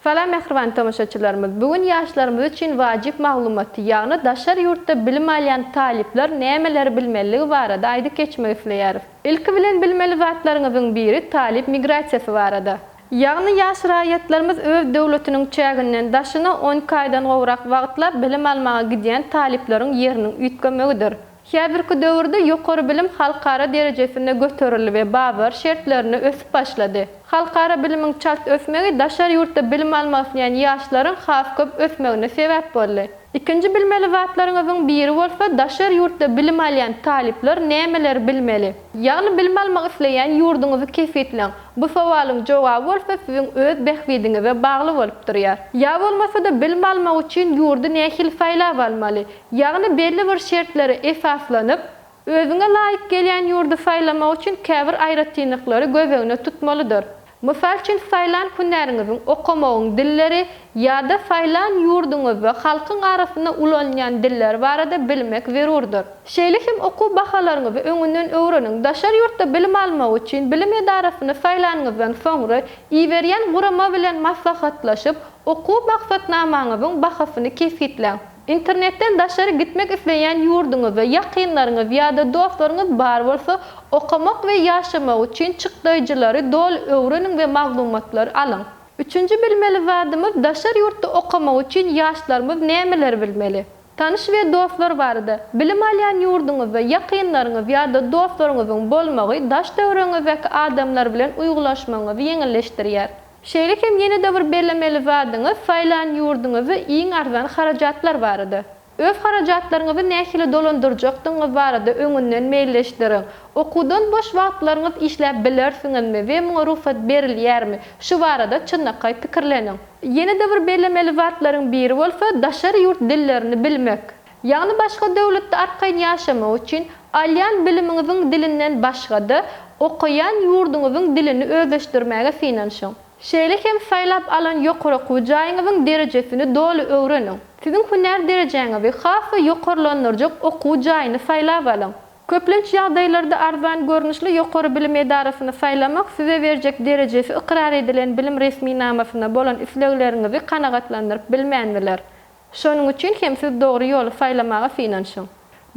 Salam mehriban tomoşaçylarymyz. Bugün ýaşlarymyz üçin wajyp maglumaty, ýagny daşar ýurtda bilim alýan talipler nämeleri bilmeligi barada aýdy geçmek isleýär. Ilki bilen bilmeli zatlaryňyzyň biri talip migrasiýasy barada. Ýagny ýaş raýatlarymyz öz döwletiniň çäginden daşyna 10 aýdan gowrak wagtlap bilim almaga gidýän talipleriň ýerini üýtgemegidir. Häzirki döwürde ýokary bilim halkara derejesinde göterildi we bazar şertlerini ösüp başlady. Halkara bilimiň çalt ösmegi daşar ýurtda bilim almak isleýän ýaşlaryň has köp ösmegine sebäp boldy. İkinci bilmeli zatlaryňyzyň biri bolsa daşar ýurtda bilim alýan talipler nämeleri bilmeli? Ýagny bilim almak isleýän ýurduňyzy keşfetleň. Bu sowalyň jogaby bolsa siziň öz behbidiňize bagly bolup durýar. Ýa bolmasa da bilim almak üçin ýurdu nähil faýlap almaly? Ýagny belli bir şertlere esaslanyp özüňe laýyk gelýän ýurdu faýlamak üçin käbir aýratynlyklary göz tutmalydyr. Mysal üçin faýlan hünäriňiziň, okamagyň dilleri ýa-da faýlan ýurduňyz we halkyň arasynda ulanýan diller barada bilmek zerurdur. Şeýlekim okuw bahalaryňyzy öňünden öwreniň. Daşar ýurtda bilim almak üçin bilim edarasyny faýlanyňyzdan soňra iýerýän gurama bilen maslahatlaşyp okuw maksatnamaňyzyň bahasyny kesitleň. İnternetden daşary gitmek isleýän ýurduňyz we ýakynlaryňyz ýa-da dostlaryňyz bar bolsa, okamak we ýaşamak üçin çykdyjylary dol öwrenin we maglumatlar alyň. Üçüncü bilmeli wagtymyz daşary ýurtda okamak üçin ýaşlarymyz nämeleri bilmeli? Tanış we dostlar barada bilim alýan ýurduňyz we ýakynlaryňyz ýa-da dostlaryňyzyň bolmagy daş döwrüňizdäki adamlar bilen uýgulaşmaňyzy ýeňilleşdirýär. Şeýlekim ýene de bir bellemeli wagtyňyz faýlan ýurduňyzy iň arzan harajatlar barada. Öz harajatlaryňyzy nähili dolandyrjakdyňyz barada öňünden meýilleşdiriň. Okuwdan boş wagtlaryňyz işläp bilersiňizmi we muňa ruhsat berilýärmi? Şu barada çynakay pikirleniň. Ýene de bir bellemeli wagtlaryň biri bolsa daşar ýurt dillerini bilmek. Ýagny başga döwletde arkaýyn ýaşamak üçin alýan bilimiňiziň dilinden başga-da okaýan ýurduňyzyň dilini özleşdirmäge synanyşyň. Şeýlekim faýlap alan ýokary okuw jaýyňyzyň derejesini dolu öwreniň. Siziň hünär derejeňizi hasy ýokarlandyrjak okuw jaýyny faýlap alyň. Köplenç ýagdaýlarda arzan görnüşli ýokary bilim edarasyny faýlamak size berjek derejesi ikrar edilen bilim resminamasyna bolan islegleriňizi kanagatlandyryp bilmändiler. Şonuň üçin hem siz dogry ýoly faýlamaga synanyşyň.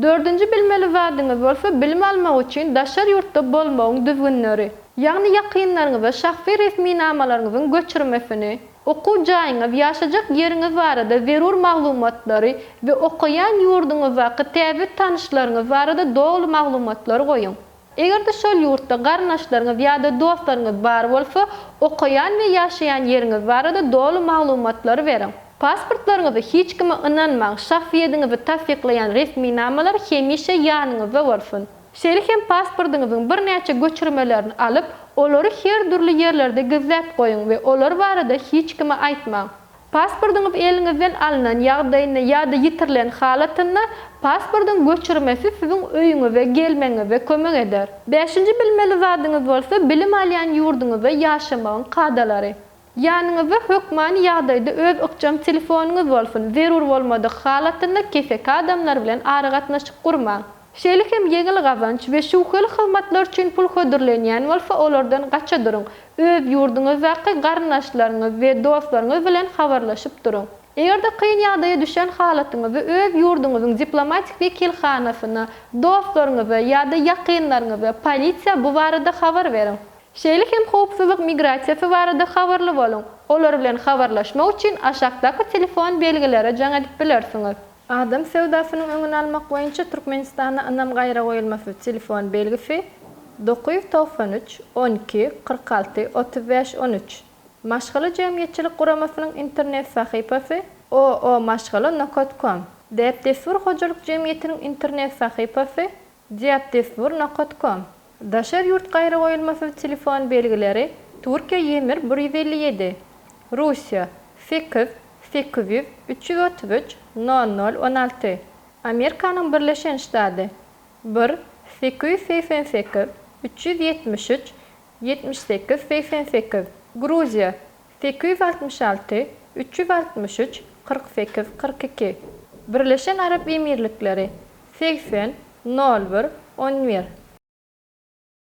Dördüncü bilmeli wagtyňyz bolsa bilim almak üçin daşar ýurtda bolmagyň düzgünleri. Ýagny ýakynlaryňyz we şahsy resminamalaryňyzyň göçürmesini, okuw jaýyňyz, ýaşajak ýeriňiz barada zerur maglumatlary we okaýan ýurduňyzdaky täze tanyşlaryňyz barada dogry maglumatlar goýuň. Egerde şol ýurtda garnaşlaryňyz ýa-da dostlaryňyz bar bolsa, okaýan we ýaşaýan ýeriňiz barada dogry maglumatlar beriň. Pasportlaryňyzy hiç kime ynanmaň, şahsiýetiňizi tasdiklaýan resminamalar hemişe ýanyňyzda bolsun. Şeýlekim pasportyňyzyň bir näçe göçürmelerini alyp, olary her türlü ýerlerde gizläp goýuň we olar barada hiç kime aýtmaň. Pasportyňyz eliňizden alynan ýagdaýyna ýa-da ýitirilen halatynda pasportyň göçürmesi siziň öýüňize gelmeňize kömek eder. 5-nji bilmeli wagtyňyz bolsa bilim alýan ýurduňyzda ýaşamagyň kadalary. Ýanyňyzda hökmani ýagdaýda öz ykjam telefonyňyz bolsun. Zerur bolmadyk halatynda kesek adamlar bilen aragatnaşyk gurmaň. Şeýlekim ýeňil gazanç we şuhly hyzmatlar üçin pul hödürlenýän bolsa olardan gaça duruň. Öz ýurduňyzdaky garnaşlaryňyz we dostlaryňyz bilen habarlaşyp duruň. Egerde kyn ýagdaýa düşen halatyňyzy öz ýurduňyzyň diplomatik wekilhanasyna, dostlaryňyza ýa-da ýakynlaryňyza polisiýa bu barada habar beriň. Şeýlekim howpsuzlyk migrasiýasy barada habarly boluň. Olar bilen habarlaşmak üçin aşagdaky telefon belgileri jaň edip bilersiňiz. Adam sevdasynyň öňüni almak boýunça Türkmenistana anam gaýra goýulmasy telefon belgisi 993 12 46 35 13. Maşgaly jemgyýetçilik guramasynyň internet sahypasy oo-maşgaly.com. Depdesur hojalyk jemgyýetiniň internet sahypasy depdesur.com. Daşar ýurt gaýra goýulmasy telefon belgileri Türkiýe 157, Russiýa 8 800 333 0016. Amerikanyň Birleşen Ştaty 1 888 373 78 88. Gruziya 866 363 48 42. Birleşen Arap Emirlikleri 80 01 11.